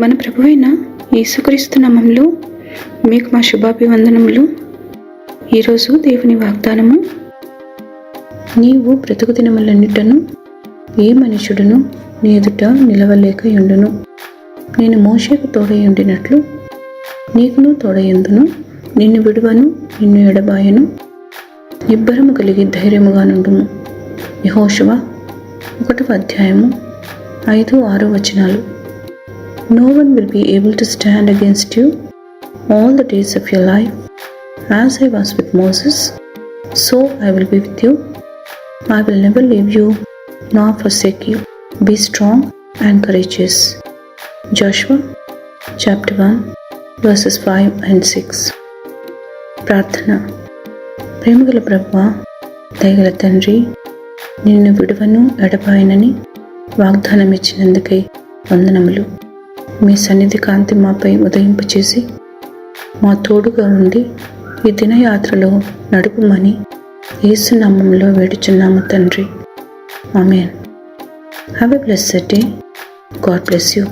మన ప్రభువైన యేసుక్రీస్తు నామములో మీకు మా శుభాభివందనములు. ఈరోజు దేవుని వాగ్దానము, నీవు బ్రతుకు దినములన్నిటను ఏ మనుషుడును నీ ఎదుట నిలవలేకయుండును. నేను మోషేకు తోడయుండినట్లు నీకును తోడయుందును. నిన్ను విడువను, నిన్ను ఎడబాయను. నిబ్బరము కలిగి ధైర్యముగా నుండుము. యెహోషువ 1వ అధ్యాయము 5-6 వచనాలు. No one will be able to stand against you all the days of your life. As I was with Moses, so I will be with you. I will never leave you nor forsake you. Be strong and courageous. Joshua chapter 1 verses 5 and 6. ప్రార్థన. ప్రేమగల ప్రభువా, దయగల తండ్రి, నిన్ను విడువను ఎడబాయనని వాగ్దానం ఇచ్చినందుకై వందనములు. మీ సన్నిధి కాంతి మాపై ఉదయింపచేసి మా తోడుగా ఉండి ఈ దినయాత్రలో నడుపుమని యేసు నామములో వేడుచున్నాము తండ్రి. Amen. Have a blessed day. God bless you.